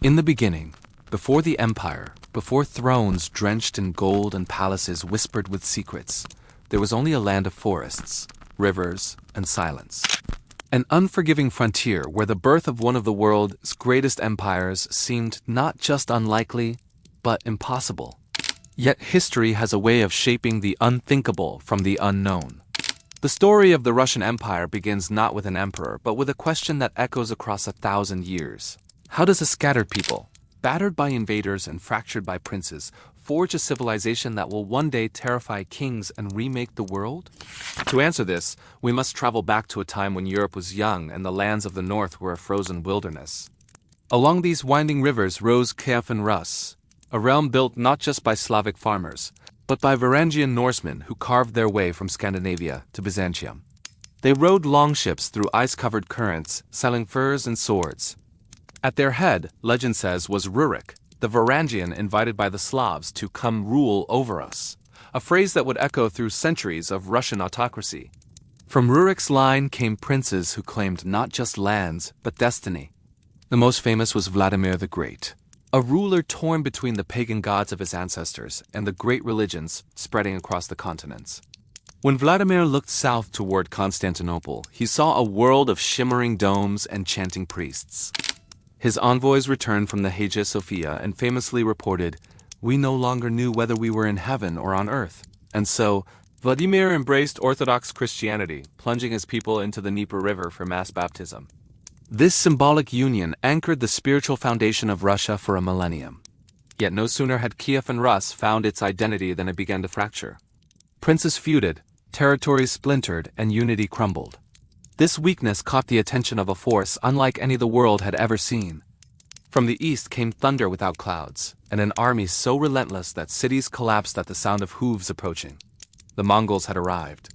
In the beginning, before the empire, before thrones drenched in gold and palaces whispered with secrets, there was only a land of forests, rivers, and silence. An unforgiving frontier where the birth of one of the world's greatest empires seemed not just unlikely, but impossible. Yet history has a way of shaping the unthinkable from the unknown. The story of the Russian Empire begins not with an emperor, but with a question that echoes across 1,000 years. How does a scattered people, battered by invaders and fractured by princes, forge a civilization that will one day terrify kings and remake the world? To answer this, we must travel back to a time when Europe was young and the lands of the north were a frozen wilderness. Along these winding rivers rose Kiev and Rus, a realm built not just by Slavic farmers, but by Varangian Norsemen who carved their way from Scandinavia to Byzantium. They rowed longships through ice-covered currents, selling furs and swords. At their head, legend says, was Rurik, the Varangian invited by the Slavs to come rule over us, a phrase that would echo through centuries of Russian autocracy. From Rurik's line came princes who claimed not just lands, but destiny. The most famous was Vladimir the Great, a ruler torn between the pagan gods of his ancestors and the great religions spreading across the continents. When Vladimir looked south toward Constantinople, he saw a world of shimmering domes and chanting priests. His envoys returned from the Hagia Sophia and famously reported, "We no longer knew whether we were in heaven or on earth." And so, Vladimir embraced Orthodox Christianity, plunging his people into the Dnieper River for mass baptism. This symbolic union anchored the spiritual foundation of Russia for a millennium. Yet no sooner had Kiev and Rus found its identity than it began to fracture. Princes feuded, territories splintered, and unity crumbled. This weakness caught the attention of a force unlike any the world had ever seen. From the east came thunder without clouds, and an army so relentless that cities collapsed at the sound of hooves approaching. The Mongols had arrived.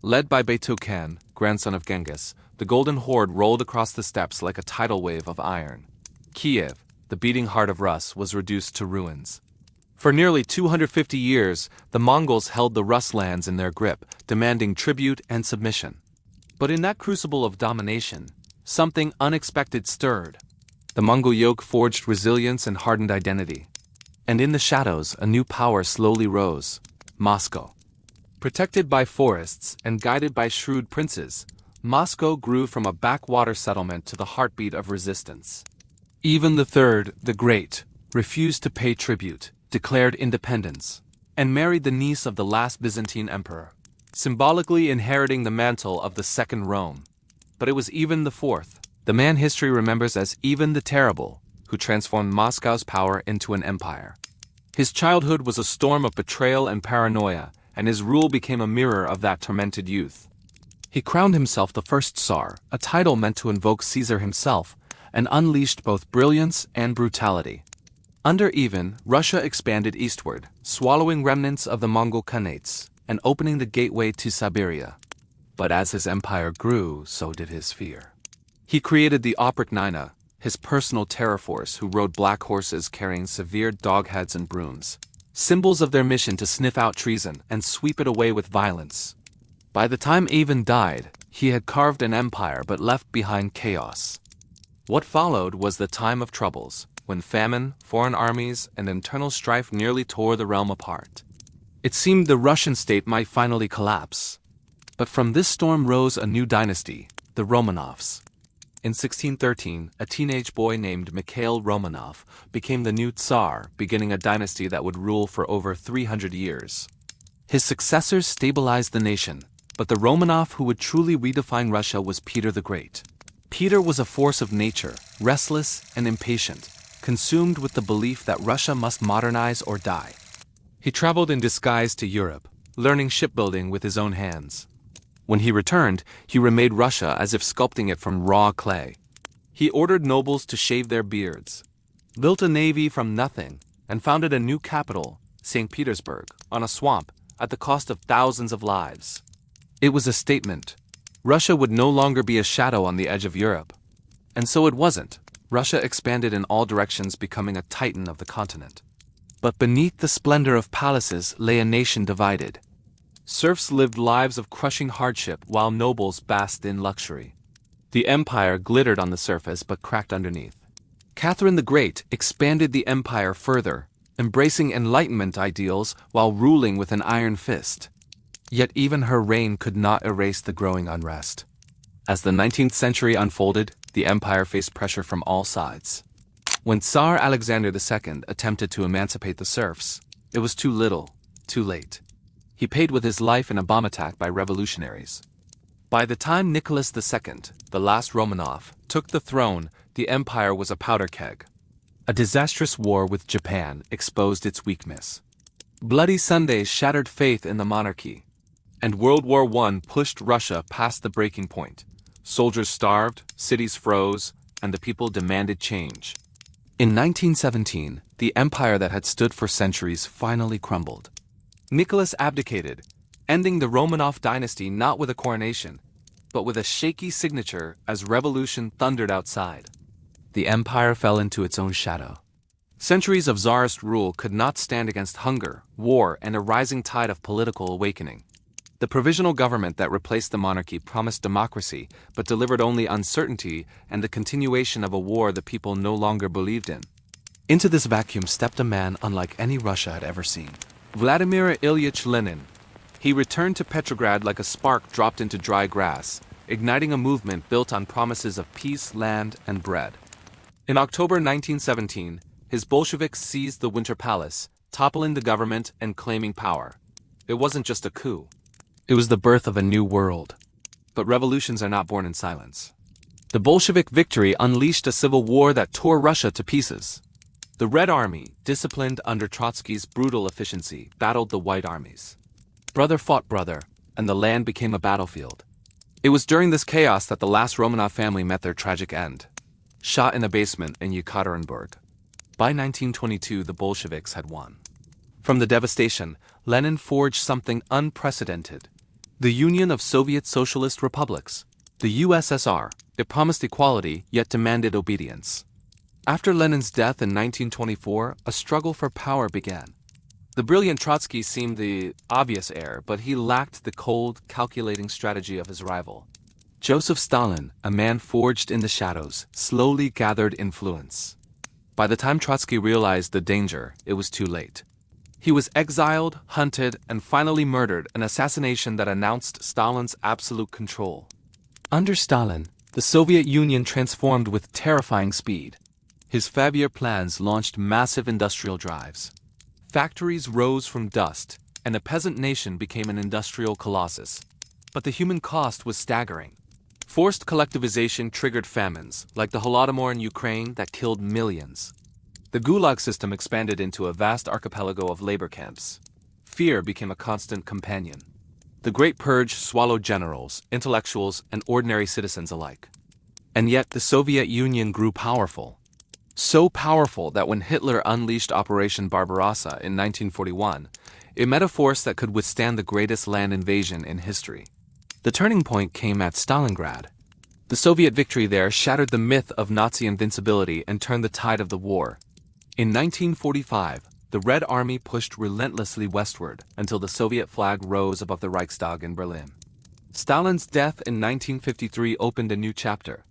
Led by Batu Khan, grandson of Genghis, the Golden Horde rolled across the steppes like a tidal wave of iron. Kiev, the beating heart of Rus, was reduced to ruins. For nearly 250 years, the Mongols held the Rus lands in their grip, demanding tribute and submission. But in that crucible of domination, something unexpected stirred. The Mongol yoke forged resilience and hardened identity. And in the shadows, a new power slowly rose: Moscow. Protected by forests and guided by shrewd princes, Moscow grew from a backwater settlement to the heartbeat of resistance. Even the Third, the Great, refused to pay tribute, declared independence, and married the niece of the last Byzantine emperor, symbolically inheriting the mantle of the Second Rome. But it was Ivan the Fourth, the man history remembers as Ivan the Terrible, who transformed Moscow's power into an empire. His childhood was a storm of betrayal and paranoia, and his rule became a mirror of that tormented youth. He crowned himself the first Tsar, a title meant to invoke Caesar himself, and unleashed both brilliance and brutality. Under Ivan, Russia expanded eastward, swallowing remnants of the Mongol Khanates, and opening the gateway to Siberia. But as his empire grew, so did his fear. He created the Oprichnina, his personal terror force who rode black horses carrying severe dogheads and brooms, symbols of their mission to sniff out treason and sweep it away with violence. By the time Ivan died, he had carved an empire but left behind chaos. What followed was the time of troubles, when famine, foreign armies, and internal strife nearly tore the realm apart. It seemed the Russian state might finally collapse. But from this storm rose a new dynasty, the Romanovs. In 1613, a teenage boy named Mikhail Romanov became the new Tsar, beginning a dynasty that would rule for over 300 years. His successors stabilized the nation, but the Romanov who would truly redefine Russia was Peter the Great. Peter was a force of nature, restless and impatient, consumed with the belief that Russia must modernize or die. He traveled in disguise to Europe, learning shipbuilding with his own hands. When he returned, he remade Russia as if sculpting it from raw clay. He ordered nobles to shave their beards, built a navy from nothing, and founded a new capital, St. Petersburg, on a swamp, at the cost of thousands of lives. It was a statement. Russia would no longer be a shadow on the edge of Europe. And so it wasn't. Russia expanded in all directions, becoming a titan of the continent. But beneath the splendor of palaces lay a nation divided. Serfs lived lives of crushing hardship while nobles basked in luxury. The empire glittered on the surface but cracked underneath. Catherine the Great expanded the empire further, embracing Enlightenment ideals while ruling with an iron fist. Yet even her reign could not erase the growing unrest. As the 19th century unfolded, the empire faced pressure from all sides. When Tsar Alexander II attempted to emancipate the serfs, it was too little, too late. He paid with his life in a bomb attack by revolutionaries. By the time Nicholas II, the last Romanov, took the throne, the empire was a powder keg. A disastrous war with Japan exposed its weakness. Bloody Sundays shattered faith in the monarchy. And World War I pushed Russia past the breaking point. Soldiers starved, cities froze, and the people demanded change. In 1917, the empire that had stood for centuries finally crumbled. Nicholas abdicated, ending the Romanov dynasty not with a coronation, but with a shaky signature as revolution thundered outside. The empire fell into its own shadow. Centuries of czarist rule could not stand against hunger, war, and a rising tide of political awakening. The provisional government that replaced the monarchy promised democracy, but delivered only uncertainty and the continuation of a war the people no longer believed in. Into this vacuum stepped a man unlike any Russia had ever seen. Vladimir Ilyich Lenin. He returned to Petrograd like a spark dropped into dry grass, igniting a movement built on promises of peace, land, and bread. In October 1917, his Bolsheviks seized the Winter Palace, toppling the government and claiming power. It wasn't just a coup. It was the birth of a new world. But revolutions are not born in silence. The Bolshevik victory unleashed a civil war that tore Russia to pieces. The Red Army, disciplined under Trotsky's brutal efficiency, battled the White Armies. Brother fought brother, and the land became a battlefield. It was during this chaos that the last Romanov family met their tragic end. Shot in a basement in Yekaterinburg. By 1922, the Bolsheviks had won. From the devastation, Lenin forged something unprecedented. The Union of Soviet Socialist Republics, the USSR. It promised equality, yet demanded obedience. After Lenin's death in 1924, a struggle for power began. The brilliant Trotsky seemed the obvious heir, but he lacked the cold, calculating strategy of his rival. Joseph Stalin, a man forged in the shadows, slowly gathered influence. By the time Trotsky realized the danger, it was too late. He was exiled, hunted, and finally murdered, an assassination that announced Stalin's absolute control. Under Stalin, the Soviet Union transformed with terrifying speed. His Fabier plans launched massive industrial drives. Factories rose from dust, and a peasant nation became an industrial colossus. But the human cost was staggering. Forced collectivization triggered famines, like the Holodomor in Ukraine that killed millions. The Gulag system expanded into a vast archipelago of labor camps. Fear became a constant companion. The Great Purge swallowed generals, intellectuals, and ordinary citizens alike. And yet the Soviet Union grew powerful. So powerful that when Hitler unleashed Operation Barbarossa in 1941, it met a force that could withstand the greatest land invasion in history. The turning point came at Stalingrad. The Soviet victory there shattered the myth of Nazi invincibility and turned the tide of the war. In 1945, the Red Army pushed relentlessly westward until the Soviet flag rose above the Reichstag in Berlin. Stalin's death in 1953 opened a new chapter.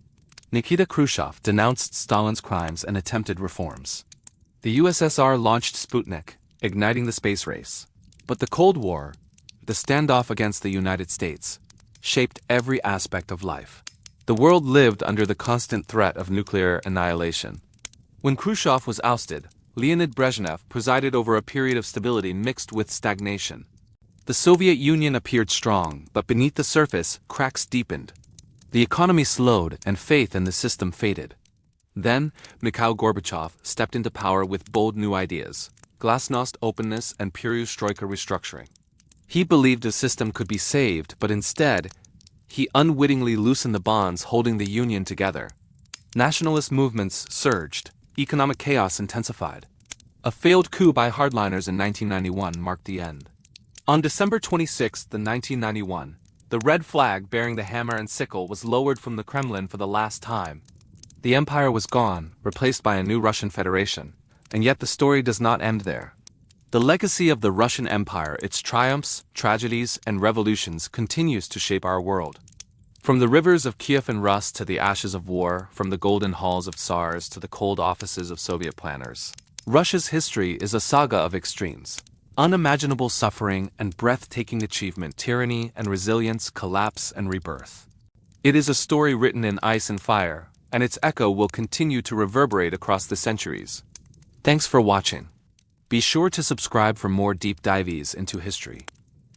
Nikita Khrushchev denounced Stalin's crimes and attempted reforms. The USSR launched Sputnik, igniting the space race. But the Cold War, the standoff against the United States, shaped every aspect of life. The world lived under the constant threat of nuclear annihilation. When Khrushchev was ousted, Leonid Brezhnev presided over a period of stability mixed with stagnation. The Soviet Union appeared strong, but beneath the surface, cracks deepened. The economy slowed and faith in the system faded. Then, Mikhail Gorbachev stepped into power with bold new ideas, glasnost openness and perestroika restructuring. He believed the system could be saved, but instead, he unwittingly loosened the bonds holding the Union together. Nationalist movements surged. Economic chaos intensified. A failed coup by hardliners in 1991 marked the end. On December 26, 1991, the red flag bearing the hammer and sickle was lowered from the Kremlin for the last time. The empire was gone, replaced by a new Russian Federation, and yet the story does not end there. The legacy of the Russian Empire, its triumphs, tragedies, and revolutions continues to shape our world. From the rivers of Kiev and Rus to the ashes of war, from the golden halls of tsars to the cold offices of Soviet planners, Russia's history is a saga of extremes. Unimaginable suffering and breathtaking achievement, tyranny and resilience, collapse and rebirth. It is a story written in ice and fire, and its echo will continue to reverberate across the centuries. Thanks for watching. Be sure to subscribe for more deep dives into history.